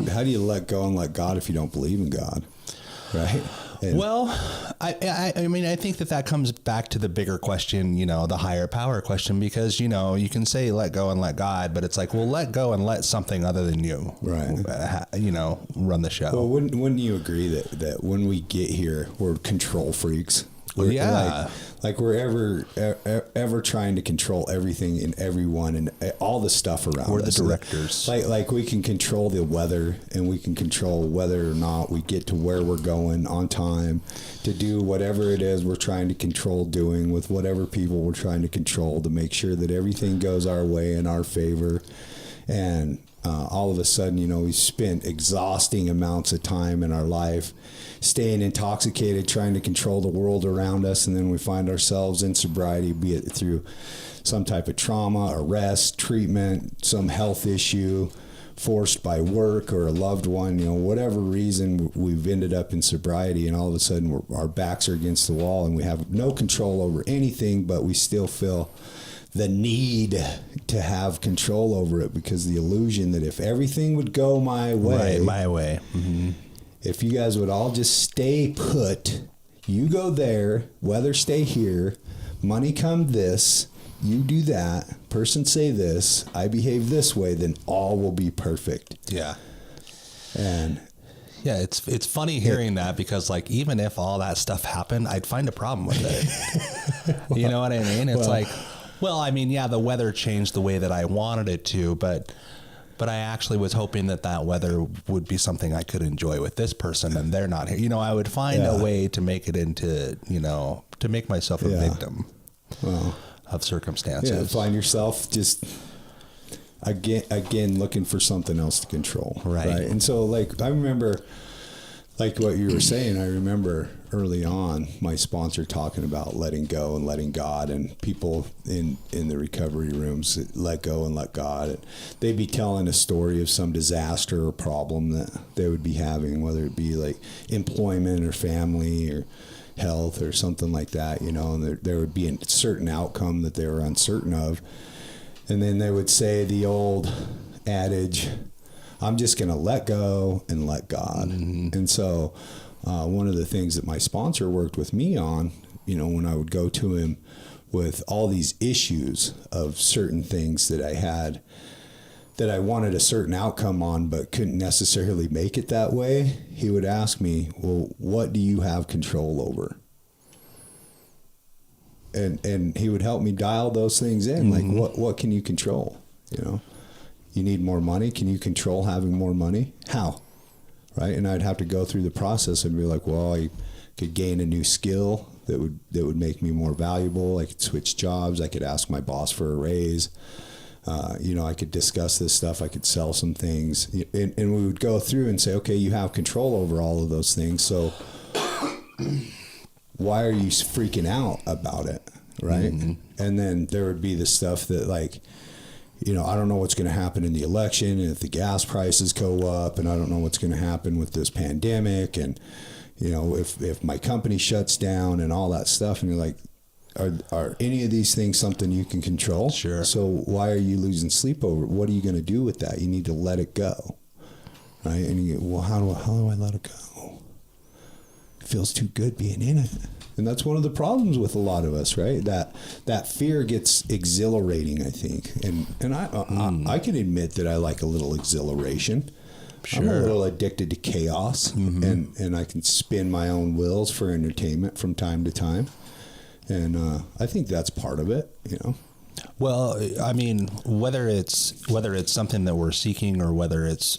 how do you let go and let God if you don't believe in God? Right. And well, I mean, I think that comes back to the bigger question, the higher power question, because, you can say let go and let God, but it's like, well, let go and let something other than you, right, run the show. Well, wouldn't you agree that when we get here, we're control freaks? Like we're ever trying to control everything and everyone and all the stuff around us. We're the directors. Like we can control the weather, and we can control whether or not we get to where we're going on time to do whatever it is we're trying to control doing with whatever people we're trying to control to make sure that everything goes our way in our favor. And all of a sudden, we spent exhausting amounts of time in our life staying intoxicated, trying to control the world around us, and then we find ourselves in sobriety, be it through some type of trauma, arrest, treatment, some health issue, forced by work or a loved one, whatever reason we've ended up in sobriety, and all of a sudden our backs are against the wall and we have no control over anything, but we still feel the need to have control over it because the illusion that if everything would go my way, Mm-hmm. If you guys would all just stay put, you go there, weather stay here, money come this, you do that, person say this, I behave this way, then all will be perfect. Yeah. And yeah, it's funny hearing that because like even if all that stuff happened, I'd find a problem with it. You know what I mean? It's the weather changed the way that I wanted it to, but I actually was hoping that weather would be something I could enjoy with this person, and they're not here. I would find a way to make it into, to make myself a victim of circumstances. Yeah, find yourself just again looking for something else to control. Right. And so I remember like what you were saying, I remember early on my sponsor talking about letting go and letting God, and people in the recovery rooms let go and let God. And they'd be telling a story of some disaster or problem that they would be having, whether it be like employment or family or health or something like that, and there would be a certain outcome that they were uncertain of. And then they would say the old adage, I'm just going to let go and let God. Mm-hmm. And so one of the things that my sponsor worked with me on, when I would go to him with all these issues of certain things that I had that I wanted a certain outcome on but couldn't necessarily make it that way, he would ask me, well, what do you have control over? And he would help me dial those things in. Mm-hmm. Like, what can you control? You need more money. Can you control having more money? How? Right? And I'd have to go through the process and be like, well, I could gain a new skill that would make me more valuable. I could switch jobs. I could ask my boss for a raise. I could discuss this stuff. I could sell some things. And we would go through and say, okay, you have control over all of those things. So why are you freaking out about it? Right? Mm-hmm. And then there would be the stuff that I don't know what's going to happen in the election, and if the gas prices go up, and I don't know what's going to happen with this pandemic, and if my company shuts down and all that stuff. And you're like, are any of these things something you can control? Sure. So why are you losing sleep over it? What are you going to do with that? You need to let it go, right? And you go, well, how do I let it go? It feels too good being in it. And that's one of the problems with a lot of us, right? That fear gets exhilarating, I think. And I can admit that I like a little exhilaration. Sure. I'm a little addicted to chaos, mm-hmm. and I can spin my own wheels for entertainment from time to time. And I think that's part of it, Well, I mean, whether it's something that we're seeking or whether it's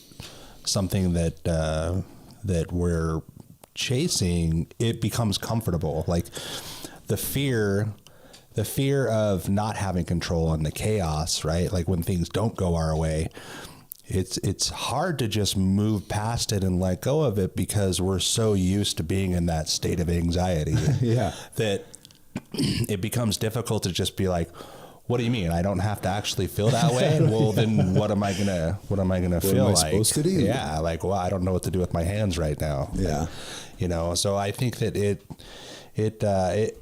something that we're chasing, it becomes comfortable. Like the fear of not having control and the chaos, right? Like when things don't go our way, it's hard to just move past it and let go of it because we're so used to being in that state of anxiety. Yeah. That it becomes difficult to just be like, what do you mean? I don't have to actually feel that way? Well, then what am I gonna feel like? What am I supposed to do? Yeah, like, well, I don't know what to do with my hands right now. Yeah. So I think that it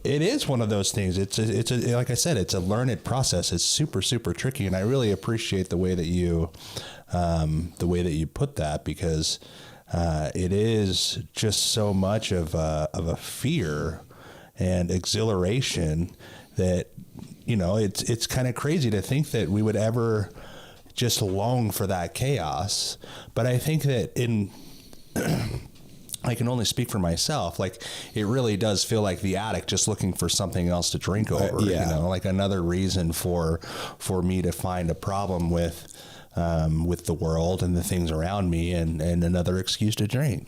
is one of those things. It's like I said, it's a learned process. It's super, super tricky. And I really appreciate the way that you put that, because it is just so much of a fear and exhilaration that, it's kind of crazy to think that we would ever just long for that chaos. But I think that I can only speak for myself. Like, it really does feel like the addict just looking for something else to drink over, like another reason for me to find a problem with the world and the things around me, and another excuse to drink.